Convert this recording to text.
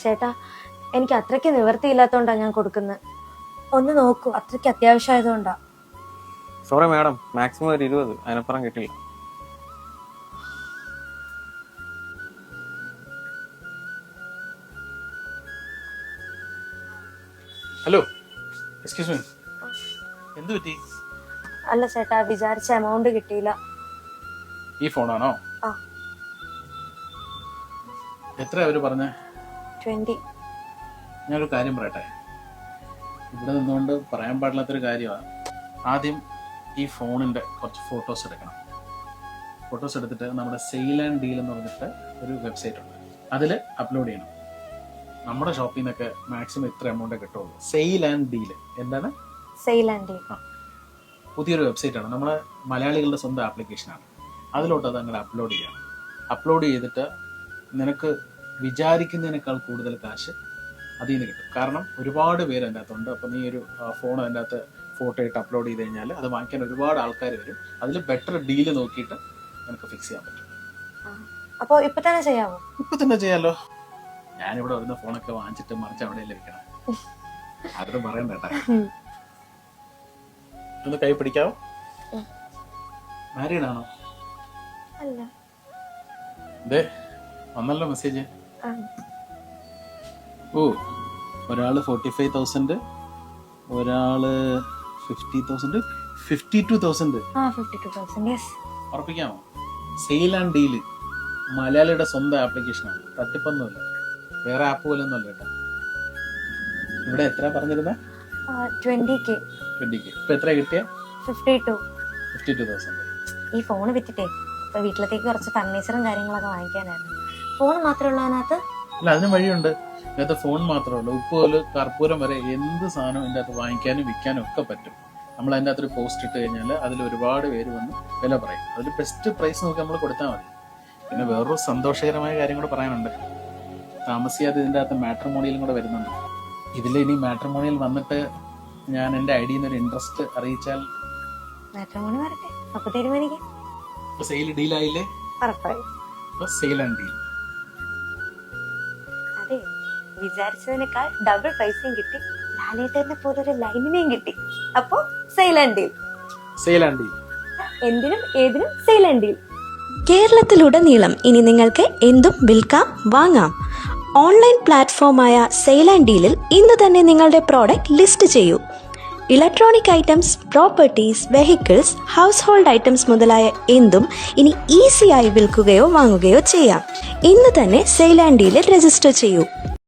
ചേട്ടാ, എനിക്ക് അത്രയ്ക്ക് നിവൃത്തിയില്ലാത്തോണ്ടാണ് ഞാൻ കൊടുക്കുന്നത്. ഒന്ന് നോക്കൂ, അത്രയ്ക്ക് അത്യാവശ്യമായതുകൊണ്ടാ. സോറി മാഡം, മാക്സിമം ഒരു 20, അതിനപ്പുറം കിട്ടില്ല. ഹലോ, എക്സ്ക്യൂസ് മീ, എന്ത് പറ്റി? അല്ല ചേട്ടാ, വിചാരിച്ച എമൗണ്ട് കിട്ടിയില്ല. ഈ ഫോണാണോ? ആ. എത്ര അവര് പറഞ്ഞ? 20. ഞാനൊരു കാര്യം പറയട്ടെ, ഇവിടെ നിന്നുകൊണ്ട് പറയാൻ പാടില്ലാത്തൊരു കാര്യമാണ്. ആദ്യം ഈ ഫോണിന്റെ കുറച്ച് ഫോട്ടോസ് എടുക്കണം. ഫോട്ടോസ് എടുത്തിട്ട് നമ്മുടെ സെയിൽ ആൻഡ് ഡീൽ എന്ന് പറഞ്ഞിട്ട് ഒരു വെബ്സൈറ്റ് ഉണ്ട്, അതിൽ അപ്ലോഡ് ചെയ്യണം. നമ്മുടെ ഷോപ്പിൽ നിന്നൊക്കെ മാക്സിമം ഇത്ര എമൗണ്ട് കിട്ടുള്ളൂ. സെയിൽ ആൻഡ് ഡീൽ എന്താണ്? സെയിൽ ആൻഡ് ഡീൽ പുതിയൊരു വെബ്സൈറ്റാണ്, നമ്മുടെ മലയാളികളുടെ സ്വന്തം ആപ്ലിക്കേഷനാണ്. അതിലോട്ട് അത് അങ്ങനെ അപ്ലോഡ് ചെയ്യണം. അപ്ലോഡ് ചെയ്തിട്ട് നിനക്ക് വിചാരിക്കുന്നതിനേക്കാൾ കൂടുതൽ കാശ് അതിൽ നിന്ന് കിട്ടും. കാരണം ഒരുപാട് പേര് അതിൻ്റെ അകത്തുണ്ട്. അപ്പം നീ ഒരു ഫോൺ അതിൻ്റെ അകത്ത് ഫോട്ടോ ഇട്ട് അപ്ലോഡ് ചെയ്ത് കഴിഞ്ഞാൽ അത് വാങ്ങിക്കാൻ ഒരുപാട് ആൾക്കാർ വരും. അതിൽ ബെറ്റർ ഡീല് നോക്കിയിട്ട് നിനക്ക് ഫിക്സ് ചെയ്യാൻ പറ്റും. അപ്പോൾ ഇപ്പൊ തന്നെ ചെയ്യാമോ? ഇപ്പൊ തന്നെ ചെയ്യാലോ. ഞാനിവിടെ വരുന്ന ഫോണൊക്കെ വാങ്ങിച്ചിട്ട് മറിച്ച് അവിടെ ലഭിക്കണം. ആരോടും പറയണ്ട കേട്ടാ. ഒന്ന് കൈ പിടിക്കാവോ? മാരീഡ് ആണോ? അല്ല. ദേ വന്നല്ലോ മെസ്സേജ്. ഓ, ഒരാള് 45,000, ഒരാള് 50,000, 52,000. 52,000. യെസ്. ഉറപ്പിക്കാമോ? സെയിൽ ആൻഡ് ഡീല് മലയാളിയുടെ സ്വന്തം ആപ്ലിക്കേഷനാണ്. തട്ടിപ്പൊന്നുമില്ല, വേറെ ആപ്പ് പോലെ ഒന്നുമല്ല കേട്ടോ. ഇവിടെ എത്ര പറഞ്ഞിരുന്ന? 20K. 20K. ഇപ്പൊ എത്ര കിട്ടിയ? 52,000. ഈ ഫോണ് വിറ്റിട്ടേ ഇപ്പൊ വീട്ടിലത്തേക്ക് കുറച്ച് ഫർണിച്ചറും കാര്യങ്ങളൊക്കെ വാങ്ങിക്കാനായിരുന്നു. ഫോൺ മാത്രമേ ഉള്ളൂ അതിനകത്ത്? അല്ല, അതിന് വഴിയുണ്ട്. ഇതിനകത്ത് ഫോൺ മാത്രമല്ല, ഉപ്പ് പോലെ കർപ്പൂരം വരെ എന്ത് സാധനം ഇതിൻ്റെ അകത്ത് വാങ്ങിക്കാനും വിൽക്കാനും ഒക്കെ പറ്റും. നമ്മൾ അതിൻ്റെ അകത്തൊരു പോസ്റ്റ് ഇട്ട് കഴിഞ്ഞാൽ അതിൽ ഒരുപാട് പേര് വന്ന് വില പറയും. അതിൽ ബെസ്റ്റ് പ്രൈസ് നോക്കി നമ്മൾ കൊടുത്താൽ മതി. പിന്നെ വേറൊരു സന്തോഷകരമായ കാര്യം കൂടെ പറയാനുണ്ട്. താമസിയാതെ ഇതിൻ്റെ അകത്ത് മാട്രിമോണിയലും കൂടെ വരുന്നുണ്ട്. ഇതിൽ ഇനി മാട്രിമോണിയൽ വന്നിട്ട് ഞാൻ എൻ്റെ ഐഡിയിൽ നിന്ന് ഒരു ഇൻട്രസ്റ്റ് അറിയിച്ചാൽ മാട്രിമോണി വരട്ടെ, അപ്പൊ തീരുമാനിക്കാം. സെയിൽ ഡീലായില്ലേ? ഉറപ്പായി. Sale and deal. അതെ, വിചാരിച്ചതിനേക്കാൾ ഡബിൾ പൈസയും കിട്ടി, ലാലേട്ടനെ പോലൊരു ലൈനിനെയും കിട്ടി. അപ്പൊ sale and deal. Sale and deal. എന്തിനും ഏതിനും സെയിൽ ആൻഡ് ഡീൽ. കേരളത്തിലുടനീളം ഇനി നിങ്ങൾക്ക് എന്തും വിൽക്കാം, വാങ്ങാം. ഓൺലൈൻ പ്ലാറ്റ്ഫോമായ സെയിൽ ആൻഡ് ഡീലിൽ ഇന്ന് തന്നെ നിങ്ങളുടെ പ്രോഡക്റ്റ് ലിസ്റ്റ് ചെയ്യൂ. Electronic items, properties, vehicles, house hold items മുതലായ എന്തും ഇനി ഈസിയായി വിൽക്കുകയോ വാങ്ങുകയോ ചെയ്യാം. ഇന്ന് തന്നെ സെയിൽ ആൻഡ് ഡീലിൽ രജിസ്റ്റർ ചെയ്യൂ.